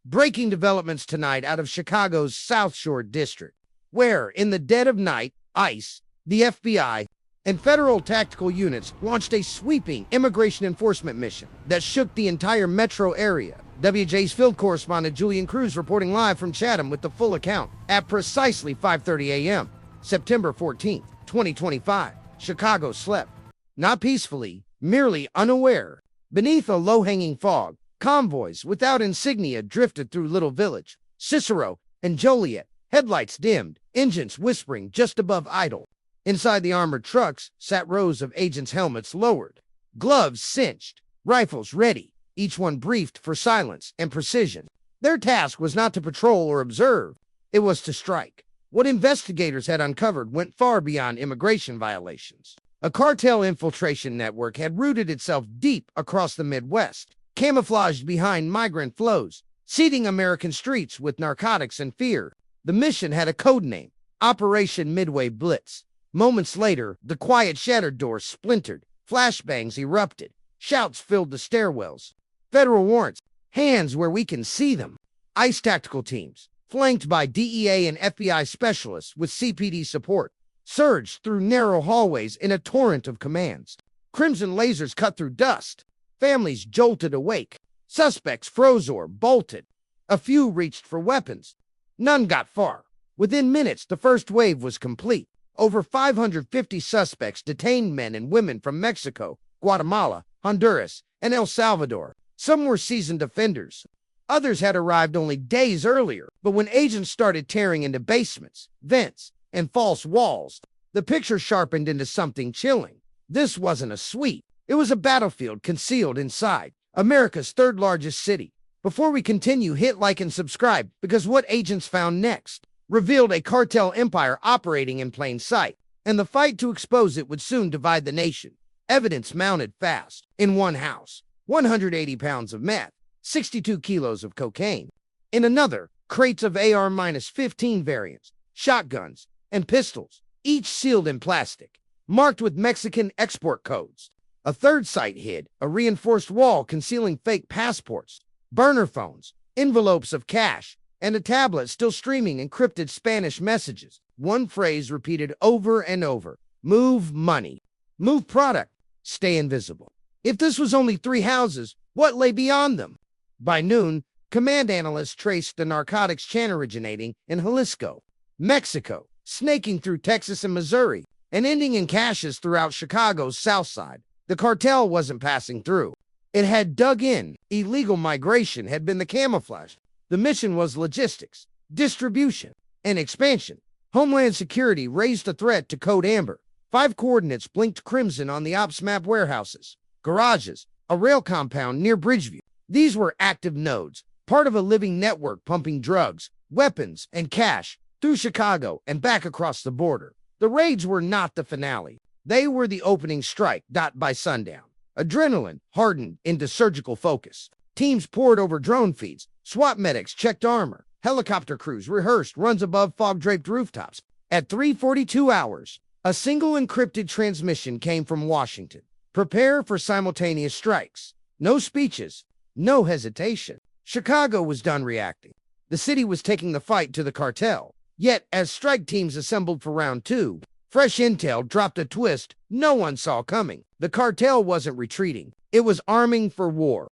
Breaking developments tonight out of Chicago's South Shore District, where, in the dead of night, ICE, the FBI, and federal tactical units launched a sweeping immigration enforcement mission that shook the entire metro area. WJ's field correspondent Julian Cruz reporting live from Chatham with the full account at precisely 5:30 a.m., September 14th, 2025. Chicago slept. Not peacefully, merely unaware. Beneath a low-hanging fog, convoys without insignia drifted through Little Village, Cicero, and Joliet, headlights dimmed, engines whispering just above idle. Inside the armored trucks sat rows of agents' helmets lowered, gloves cinched, rifles ready, each one briefed for silence and precision. Their task was not to patrol or observe, it was to strike. What investigators had uncovered went far beyond immigration violations. A cartel infiltration network had rooted itself deep across the Midwest, camouflaged behind migrant flows, seeding American streets with narcotics and fear. The mission had a code name, Operation Midway Blitz. Moments later, the quiet shattered door splintered, flashbangs erupted, shouts filled the stairwells. Federal warrants, hands where we can see them. ICE tactical teams, flanked by DEA and FBI specialists with CPD support, surged through narrow hallways in a torrent of commands. Crimson lasers cut through dust. Families jolted awake. Suspects froze or bolted. A few reached for weapons. None got far. Within minutes, the first wave was complete. Over 550 suspects detained, men and women from Mexico, Guatemala, Honduras, and El Salvador. Some were seasoned offenders. Others had arrived only days earlier. But when agents started tearing into basements, vents, and false walls, the picture sharpened into something chilling. This wasn't a suite. It was a battlefield concealed inside America's third largest city. Before we continue, hit like and subscribe, because what agents found next revealed a cartel empire operating in plain sight, and the fight to expose it would soon divide the nation. Evidence mounted fast. In one house, 180 pounds of meth, 62 kilos of cocaine. In another, crates of AR-15 variants, shotguns, and pistols, each sealed in plastic, marked with Mexican export codes. A third site hid a reinforced wall concealing fake passports, burner phones, envelopes of cash, and a tablet still streaming encrypted Spanish messages. One phrase repeated over and over: move money, move product, stay invisible. If this was only 3 houses, what lay beyond them? By noon, command analysts traced the narcotics chain originating in Jalisco, Mexico, snaking through Texas and Missouri, and ending in caches throughout Chicago's south side. The cartel wasn't passing through. It had dug in. Illegal migration had been the camouflage. The mission was logistics, distribution, and expansion. Homeland Security raised the threat to code amber. 5 coordinates blinked crimson on the ops map: warehouses, garages, a rail compound near Bridgeview. These were active nodes, part of a living network pumping drugs, weapons, and cash through Chicago and back across the border. The raids were not the finale. They were the opening strike. By sundown, adrenaline hardened into surgical focus. Teams poured over drone feeds. SWAT medics checked armor. Helicopter crews rehearsed runs above fog-draped rooftops. At 3:42 hours, a single encrypted transmission came from Washington. Prepare for simultaneous strikes. No speeches, no hesitation. Chicago was done reacting. The city was taking the fight to the cartel. Yet, as strike teams assembled for round 2, fresh intel dropped a twist no one saw coming. The cartel wasn't retreating. It was arming for war.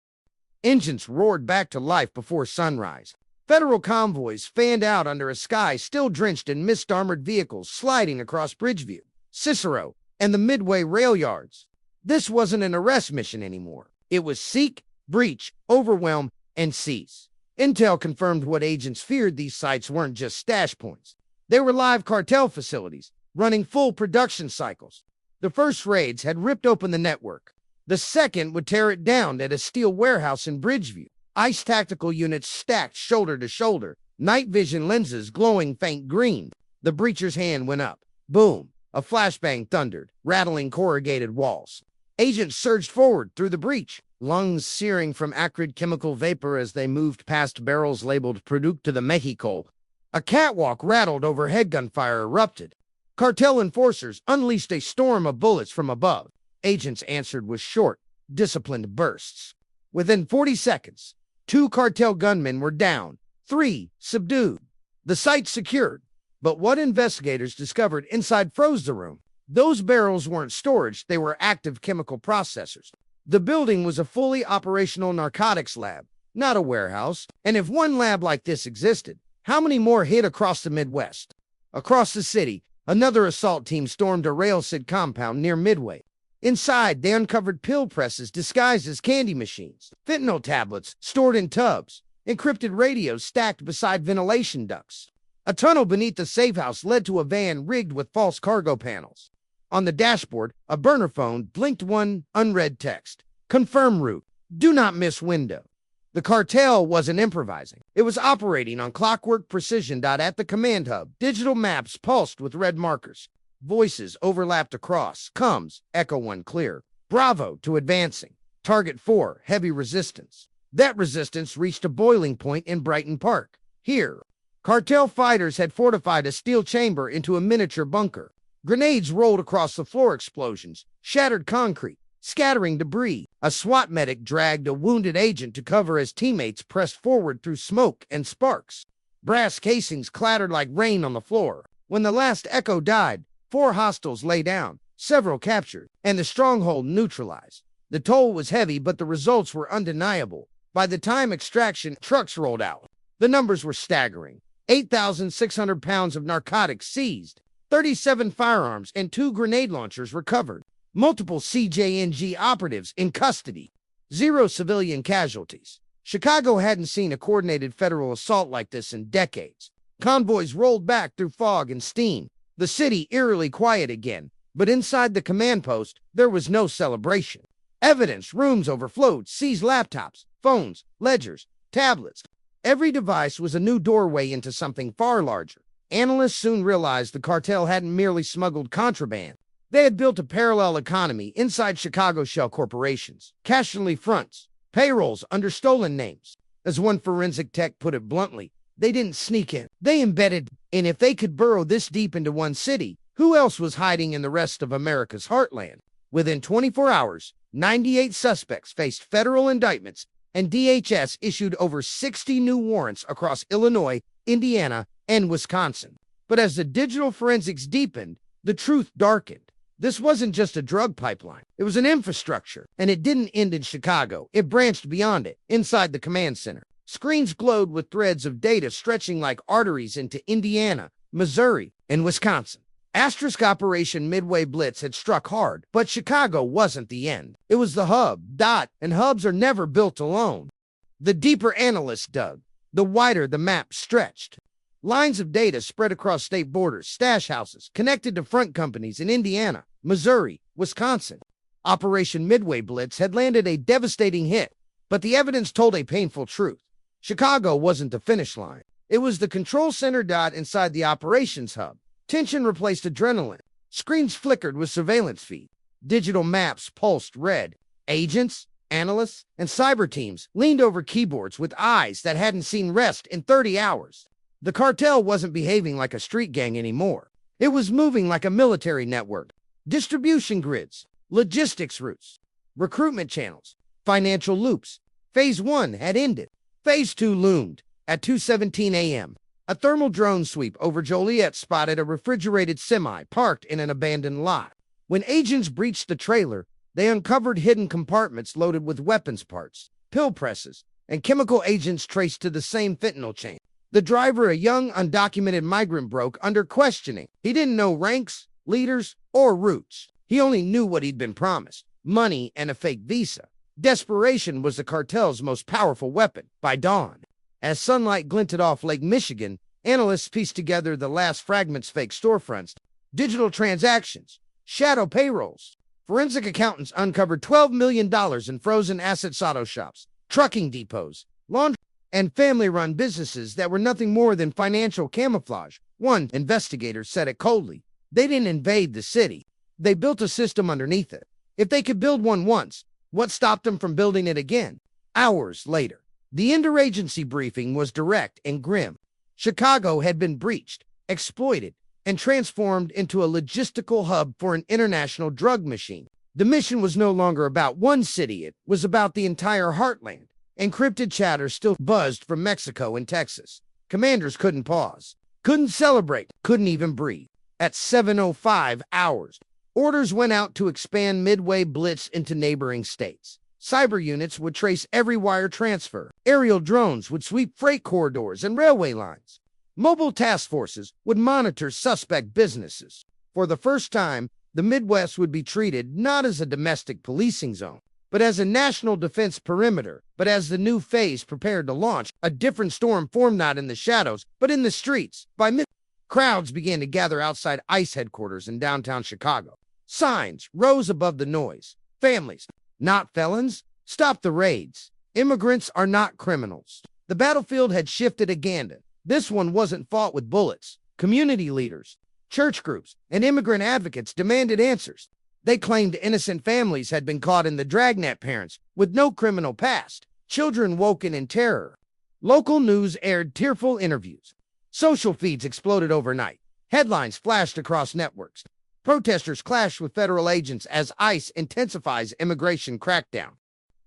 Engines roared back to life before sunrise. Federal convoys fanned out under a sky still drenched in mist-armored vehicles sliding across Bridgeview, Cicero, and the Midway rail yards. This wasn't an arrest mission anymore. It was seek, breach, overwhelm, and seize. Intel confirmed what agents feared: these sites weren't just stash points. They were live cartel facilities, running full production cycles. The first raids had ripped open the network. The second would tear it down at a steel warehouse in Bridgeview. ICE tactical units stacked shoulder to shoulder, night vision lenses glowing faint green. The breacher's hand went up. Boom! A flashbang thundered, rattling corrugated walls. Agents surged forward through the breach, lungs searing from acrid chemical vapor as they moved past barrels labeled Producto de Mexico. A catwalk rattled overhead. Gunfire erupted. Cartel enforcers unleashed a storm of bullets from above. Agents answered with short, disciplined bursts. Within 40 seconds, 2 cartel gunmen were down, 3 subdued. The site secured. But what investigators discovered inside froze the room. Those barrels weren't storage, they were active chemical processors. The building was a fully operational narcotics lab, not a warehouse. And if one lab like this existed, how many more hid across the Midwest? Across the city, another assault team stormed a railsid compound near Midway. Inside, they uncovered pill presses disguised as candy machines, fentanyl tablets stored in tubs, encrypted radios stacked beside ventilation ducts. A tunnel beneath the safe house led to a van rigged with false cargo panels. On the dashboard, a burner phone blinked one unread text. Confirm route. Do not miss window. The cartel wasn't improvising. It was operating on clockwork precision. At the command hub, digital maps pulsed with red markers. Voices overlapped across. Comes, Echo 1 clear. Bravo to advancing. Target 4, heavy resistance. That resistance reached a boiling point in Brighton Park. Here, cartel fighters had fortified a steel chamber into a miniature bunker. Grenades rolled across the floor, explosions shattered concrete, scattering debris. A SWAT medic dragged a wounded agent to cover as teammates pressed forward through smoke and sparks. Brass casings clattered like rain on the floor. When the last echo died, 4 hostiles lay down, several captured, and the stronghold neutralized. The toll was heavy, but the results were undeniable. By the time extraction trucks rolled out, the numbers were staggering. 8,600 pounds of narcotics seized, 37 firearms and 2 grenade launchers recovered, multiple CJNG operatives in custody, 0 civilian casualties. Chicago hadn't seen a coordinated federal assault like this in decades. Convoys rolled back through fog and steam, the city eerily quiet again, but inside the command post, there was no celebration. Evidence rooms overflowed, seized laptops, phones, ledgers, tablets. Every device was a new doorway into something far larger. Analysts soon realized the cartel hadn't merely smuggled contraband. They had built a parallel economy inside Chicago shell corporations, cash-only fronts, payrolls under stolen names. As one forensic tech put it bluntly, they didn't sneak in. They embedded, and if they could burrow this deep into one city, who else was hiding in the rest of America's heartland? Within 24 hours, 98 suspects faced federal indictments, and DHS issued over 60 new warrants across Illinois, Indiana, and Wisconsin. But as the digital forensics deepened, the truth darkened. This wasn't just a drug pipeline. It was an infrastructure, and it didn't end in Chicago. It branched beyond it, inside the command center. Screens glowed with threads of data stretching like arteries into Indiana, Missouri, and Wisconsin. Asterisk Operation Midway Blitz had struck hard, but Chicago wasn't the end. It was the hub. And hubs are never built alone. The deeper analysts dug, the wider the map stretched. Lines of data spread across state borders, stash houses, connected to front companies in Indiana, Missouri, Wisconsin. Operation Midway Blitz had landed a devastating hit, but the evidence told a painful truth. Chicago wasn't the finish line. It was the control center. Inside the operations hub, tension replaced adrenaline. Screens flickered with surveillance feed. Digital maps pulsed red. Agents, analysts, and cyber teams leaned over keyboards with eyes that hadn't seen rest in 30 hours. The cartel wasn't behaving like a street gang anymore. It was moving like a military network. Distribution grids, logistics routes, recruitment channels, financial loops. Phase 1 had ended. Phase 2 loomed. At 2:17 a.m., a thermal drone sweep over Joliet spotted a refrigerated semi parked in an abandoned lot. When agents breached the trailer, they uncovered hidden compartments loaded with weapons parts, pill presses, and chemical agents traced to the same fentanyl chain. The driver, a young, undocumented migrant, broke under questioning. He didn't know ranks, leaders, or routes. He only knew what he'd been promised: money and a fake visa. Desperation was the cartel's most powerful weapon. By dawn, as sunlight glinted off Lake Michigan, analysts pieced together the last fragments: fake storefronts, digital transactions, shadow payrolls. Forensic accountants uncovered $12 million in frozen assets, auto shops, trucking depots, laundry, and family-run businesses that were nothing more than financial camouflage. One investigator said it coldly: they didn't invade the city. They built a system underneath it. If they could build one once, what stopped them from building it again? Hours later, the interagency briefing was direct and grim. Chicago had been breached, exploited, and transformed into a logistical hub for an international drug machine. The mission was no longer about one city. It was about the entire heartland. Encrypted chatter still buzzed from Mexico and Texas. Commanders couldn't pause, couldn't celebrate, couldn't even breathe. At 7:05 hours, orders went out to expand Midway Blitz into neighboring states. Cyber units would trace every wire transfer. Aerial drones would sweep freight corridors and railway lines. Mobile task forces would monitor suspect businesses. For the first time, the Midwest would be treated not as a domestic policing zone, but as a national defense perimeter. But as the new phase prepared to launch, a different storm formed not in the shadows, but in the streets. By midnight, crowds began to gather outside ICE headquarters in downtown Chicago. Signs rose above the noise. Families, not felons, stop the raids. Immigrants are not criminals. The battlefield had shifted again. This one wasn't fought with bullets. Community leaders, church groups, and immigrant advocates demanded answers. They claimed innocent families had been caught in the dragnet, parents with no criminal past, children woken in terror. Local news aired tearful interviews. Social feeds exploded overnight. Headlines flashed across networks. Protesters clashed with federal agents as ICE intensifies immigration crackdown.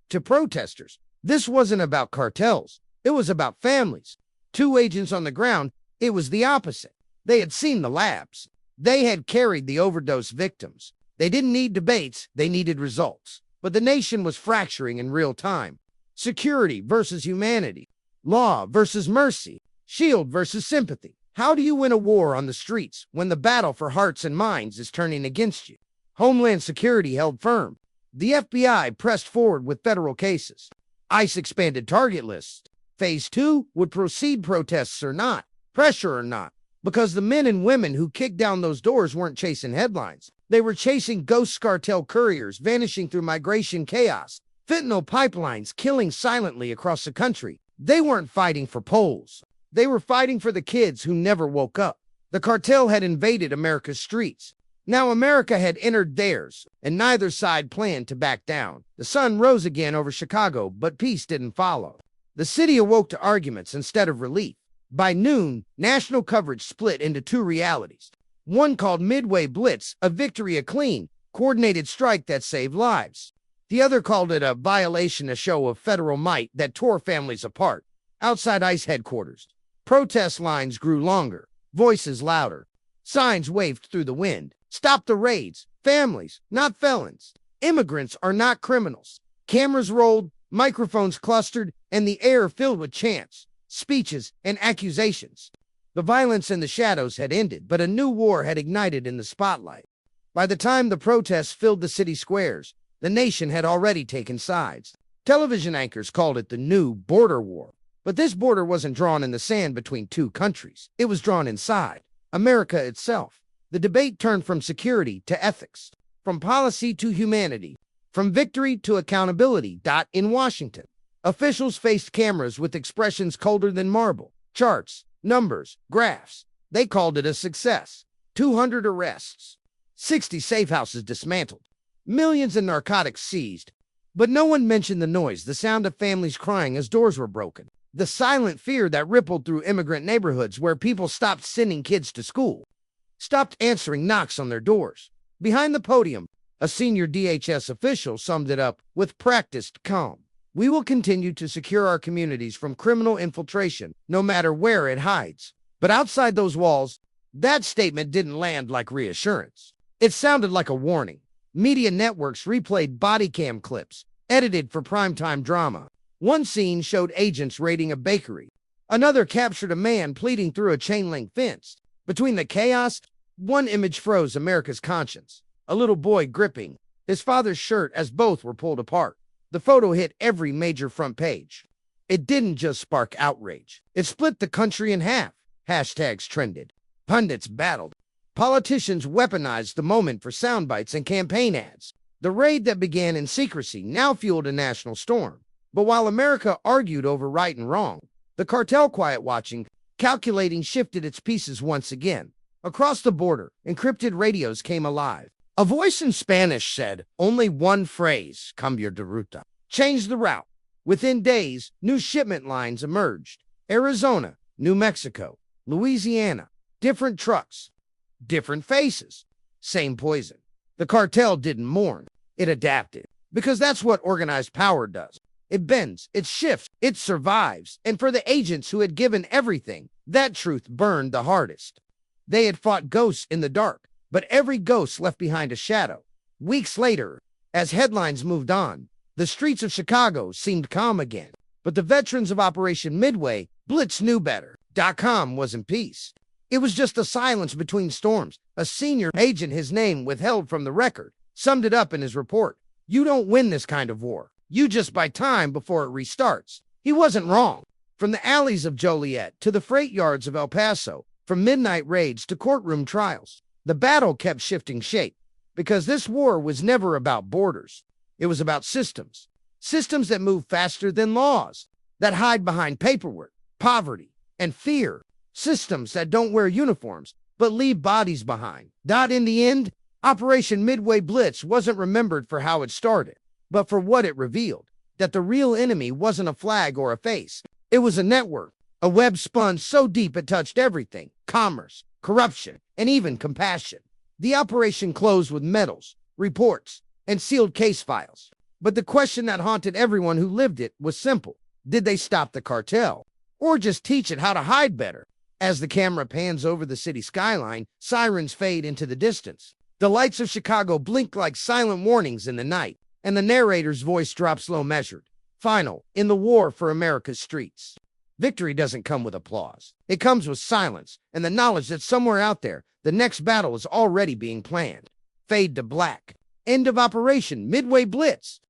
To protesters, this wasn't about cartels. It was about families. Two agents on the ground, it was the opposite. They had seen the labs. They had carried the overdose victims. They didn't need debates, they needed results. But the nation was fracturing in real time. Security versus humanity. Law versus mercy. Shield versus sympathy. How do you win a war on the streets when the battle for hearts and minds is turning against you? Homeland Security held firm. The FBI pressed forward with federal cases. ICE expanded target lists. Phase 2 would proceed, protests or not, pressure or not, because the men and women who kicked down those doors weren't chasing headlines. They were chasing ghost cartel couriers vanishing through migration chaos, fentanyl pipelines killing silently across the country. They weren't fighting for polls. They were fighting for the kids who never woke up. The cartel had invaded America's streets. Now America had entered theirs, and neither side planned to back down. The sun rose again over Chicago, but peace didn't follow. The city awoke to arguments instead of relief. By noon, national coverage split into two realities. One called Midway Blitz, a victory, a clean, coordinated strike that saved lives. The other called it a violation, a show of federal might that tore families apart. Outside ICE headquarters, protest lines grew longer, voices louder. Signs waved through the wind. Stop the raids. Families, not felons. Immigrants are not criminals. Cameras rolled, microphones clustered, and the air filled with chants, speeches, and accusations. The violence in the shadows had ended, but a new war had ignited in the spotlight. By the time the protests filled the city squares, the nation had already taken sides. Television anchors called it the new border war. But this border wasn't drawn in the sand between two countries. It was drawn inside America itself. The debate turned from security to ethics, from policy to humanity, from victory to accountability. In Washington, officials faced cameras with expressions colder than marble. Charts, numbers, graphs. They called it a success. 200 arrests, 60 safe houses dismantled, millions in narcotics seized. But no one mentioned the noise, the sound of families crying as doors were broken, the silent fear that rippled through immigrant neighborhoods where people stopped sending kids to school, stopped answering knocks on their doors. Behind the podium, a senior DHS official summed it up with practiced calm. We will continue to secure our communities from criminal infiltration, no matter where it hides. But outside those walls, that statement didn't land like reassurance. It sounded like a warning. Media networks replayed body cam clips, edited for primetime drama. One scene showed agents raiding a bakery. Another captured a man pleading through a chain-link fence. Between the chaos, one image froze America's conscience. A little boy gripping his father's shirt as both were pulled apart. The photo hit every major front page. It didn't just spark outrage. It split the country in half. Hashtags trended. Pundits battled. Politicians weaponized the moment for sound bites and campaign ads. The raid that began in secrecy now fueled a national storm. But while America argued over right and wrong, the cartel, quiet watching, calculating, shifted its pieces once again. Across the border, encrypted radios came alive. A voice in Spanish said, only one phrase, cambio de ruta. Change the route. Within days, new shipment lines emerged. Arizona, New Mexico, Louisiana. Different trucks. Different faces. Same poison. The cartel didn't mourn. It adapted. Because that's what organized power does. It bends, it shifts, it survives. And for the agents who had given everything, that truth burned the hardest. They had fought ghosts in the dark, but every ghost left behind a shadow. Weeks later, as headlines moved on, the streets of Chicago seemed calm again. But the veterans of Operation Midway, Blitz knew better. .com was in peace. It was just the silence between storms. A senior agent, his name withheld from the record, summed it up in his report. You don't win this kind of war. You just buy time before it restarts. He wasn't wrong. From the alleys of Joliet to the freight yards of El Paso, from midnight raids to courtroom trials, the battle kept shifting shape, because this war was never about borders. It was about systems. Systems that move faster than laws, that hide behind paperwork, poverty, and fear. Systems that don't wear uniforms, but leave bodies behind. In the end, Operation Midway Blitz wasn't remembered for how it started, but for what it revealed. That the real enemy wasn't a flag or a face. It was a network, a web spun so deep it touched everything: commerce, corruption, and even compassion. The operation closed with medals, reports, and sealed case files. But the question that haunted everyone who lived it was simple. Did they stop the cartel, or just teach it how to hide better? As the camera pans over the city skyline, sirens fade into the distance. The lights of Chicago blink like silent warnings in the night, and the narrator's voice drops low measured. Final, in the war for America's streets. Victory doesn't come with applause. It comes with silence and the knowledge that somewhere out there, the next battle is already being planned. Fade to black. End of Operation Midway Blitz.